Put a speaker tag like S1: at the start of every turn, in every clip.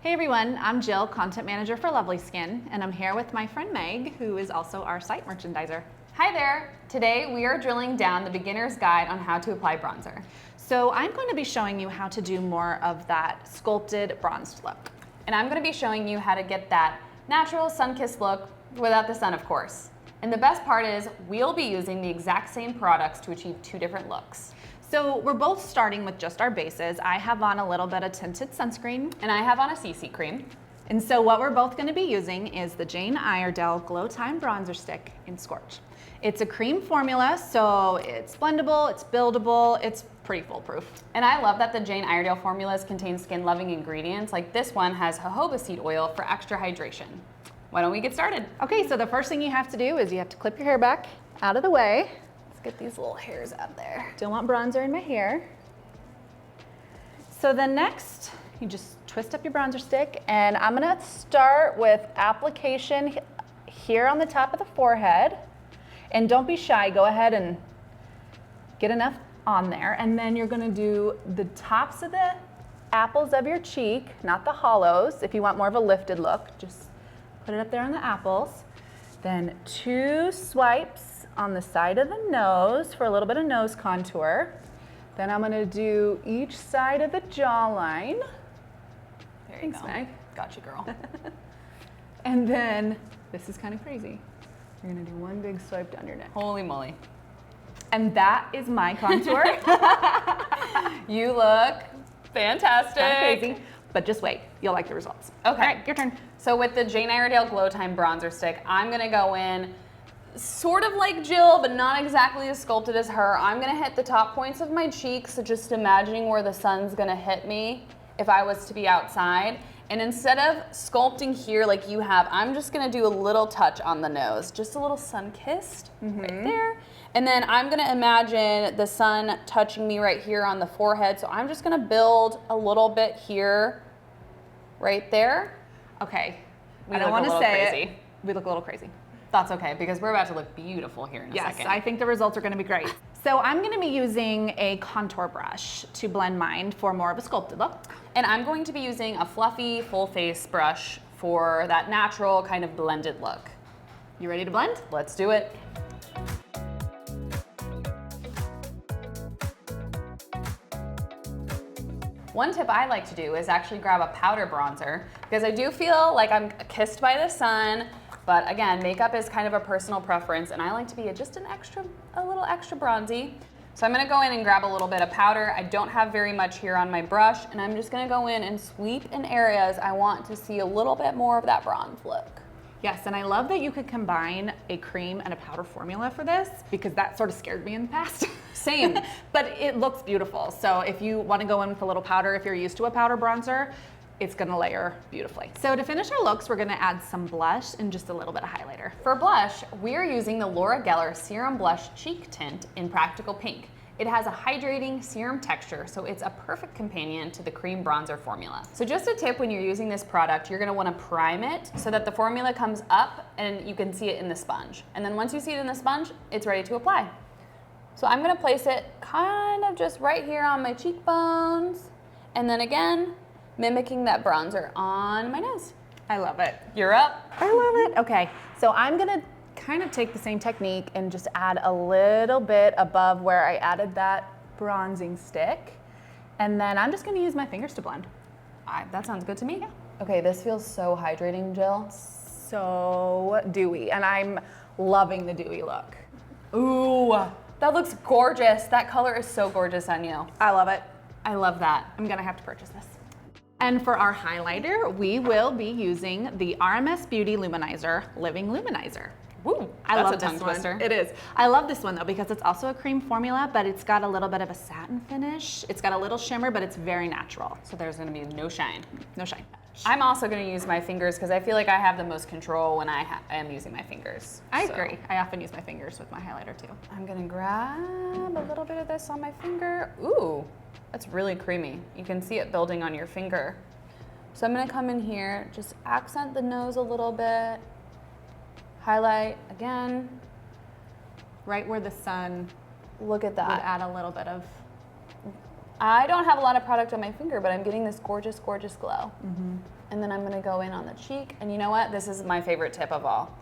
S1: Hey everyone, I'm Jill, Content Manager for Lovely Skin, and I'm here with my friend Meg, who is also our site merchandiser.
S2: Hi there! Today we are drilling down the beginner's guide on how to apply bronzer.
S1: So I'm going to be showing you how to do more of that sculpted bronzed look.
S2: And I'm going to be showing you how to get that natural sun-kissed look without the sun, of course. And the best part is we'll be using the exact same products to achieve two different looks.
S1: So we're both starting with just our bases. I have on a little bit of tinted sunscreen.
S2: And I have on a CC cream.
S1: And so what we're both going to be using is the Jane Iredale Glow Time Bronzer Stick in Scorch. It's a cream formula, so it's blendable, it's buildable, it's pretty foolproof.
S2: And I love that the Jane Iredale formulas contain skin-loving ingredients. Like this one has jojoba seed oil for extra hydration. Why don't we get started?
S1: Okay, so the first thing you have to do is you have to clip your hair back out of the way.
S2: Let's get these little hairs out there.
S1: Don't want bronzer in my hair. So then next, you just twist up your bronzer stick, and I'm gonna start with application here on the top of the forehead. And don't be shy, go ahead and get enough on there. And then you're gonna do the tops of the apples of your cheek, not the hollows. If you want more of a lifted look, just put it up there on the apples. Then 2 swipes on the side of the nose for a little bit of nose contour. Then I'm gonna do each side of the jawline.
S2: There you
S1: Thanks,
S2: go.
S1: Meg.
S2: Gotcha, girl.
S1: And then, this is kind of crazy. You're gonna do one big swipe down your neck.
S2: Holy moly.
S1: And that is my contour.
S2: You look fantastic.
S1: Kind of crazy, but just wait, you'll like the results.
S2: Okay.
S1: All right, your turn.
S2: So with the Jane Iredale Glow Time Bronzer Stick, I'm gonna go in sort of like Jill, but not exactly as sculpted as her. I'm gonna hit the top points of my cheeks, so just imagining where the sun's gonna hit me if I was to be outside. And instead of sculpting here like you have, I'm just gonna do a little touch on the nose, just a little sun-kissed right there. And then I'm gonna imagine the sun touching me right here on the forehead. So I'm just gonna build a little bit here, right there.
S1: Okay,
S2: We
S1: I don't
S2: look a
S1: want to
S2: little
S1: say
S2: crazy.
S1: it. We look a little crazy.
S2: That's okay, because we're about to look beautiful here in a
S1: Yes,
S2: second.
S1: I think the results are going to be great. So I'm going to be using a contour brush to blend mine for more of a sculpted look.
S2: And I'm going to be using a fluffy full face brush for that natural kind of blended look.
S1: You ready to blend?
S2: Let's do it. One tip I like to do is actually grab a powder bronzer, because I do feel like I'm kissed by the sun, but again, makeup is kind of a personal preference, and I like to be just a little extra bronzy. So I'm gonna go in and grab a little bit of powder. I don't have very much here on my brush, and I'm just gonna go in and sweep in areas I want to see a little bit more of that bronze look.
S1: Yes, and I love that you could combine a cream and a powder formula for this, because that sort of scared me in the past.
S2: Same.
S1: But it looks beautiful. So if you want to go in with a little powder, if you're used to a powder bronzer, it's gonna layer beautifully. So to finish our looks, we're gonna add some blush and just a little bit of highlighter.
S2: For blush, we are using the Laura Geller Serum Blush Cheek Tint in Practical Pink. It has a hydrating serum texture, so it's a perfect companion to the cream bronzer formula. So just a tip when you're using this product, you're gonna wanna prime it so that the formula comes up and you can see it in the sponge. And then once you see it in the sponge, it's ready to apply. So I'm gonna place it kind of just right here on my cheekbones, and then again, mimicking that bronzer on my nose.
S1: I love it.
S2: You're up.
S1: I love it. Okay, so I'm gonna kind of take the same technique and just add a little bit above where I added that bronzing stick. And then I'm just gonna use my fingers to blend.
S2: That sounds good to me.
S1: Yeah.
S2: Okay, this feels so hydrating, Jill.
S1: So dewy, and I'm loving the dewy look.
S2: Ooh, that looks gorgeous. That color is so gorgeous on you.
S1: I love it.
S2: I love that.
S1: I'm gonna have to purchase this. And for our highlighter, we will be using the RMS Beauty Luminizer Living Luminizer.
S2: Woo,
S1: I
S2: that's
S1: love
S2: a tongue
S1: this
S2: twister.
S1: one. It is. I love this one though because it's also a cream formula, but it's got a little bit of a satin finish. It's got a little shimmer, but it's very natural.
S2: So there's gonna be no shine.
S1: No shine.
S2: I'm also gonna use my fingers because I feel like I have the most control when I am using my fingers.
S1: I agree. I often use my fingers with my highlighter too.
S2: I'm gonna grab a little bit of this on my finger. Ooh, that's really creamy. You can see it building on your finger. So I'm gonna come in here, just accent the nose a little bit, highlight again.
S1: Right where the sun
S2: Look at
S1: would
S2: that.
S1: add a little bit of.
S2: I don't have a lot of product on my finger, but I'm getting this gorgeous, gorgeous glow. and then I'm gonna go in on the cheek. And you know what? This is my favorite tip of all.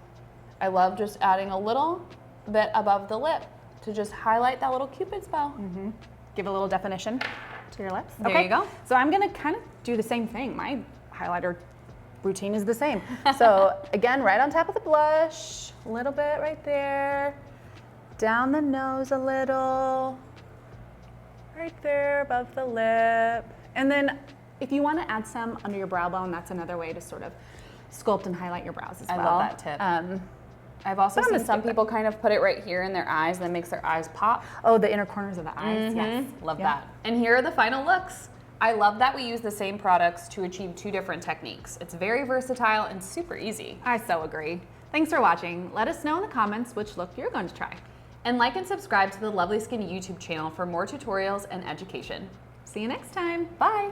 S2: I love just adding a little bit above the lip to just highlight that little Cupid's bow.
S1: Give a little definition to your lips.
S2: There you go.
S1: So I'm gonna kind of do the same thing. My highlighter routine is the same. So again, right on top of the blush, a little bit right there, down the nose a little, right there above the lip. And then if you wanna add some under your brow bone, that's another way to sort of sculpt and highlight your brows as well.
S2: I love that tip. I've also seen some people kind of put it right here in their eyes, that makes their eyes pop.
S1: Oh, the inner corners of the eyes, yes.
S2: Love that. And here are the final looks. I love that we use the same products to achieve 2 different techniques. It's very versatile and super easy.
S1: I so agree. Thanks for watching. Let us know in the comments which look you're going to try.
S2: And like and subscribe to the Lovely Skin YouTube channel for more tutorials and education.
S1: See you next time.
S2: Bye.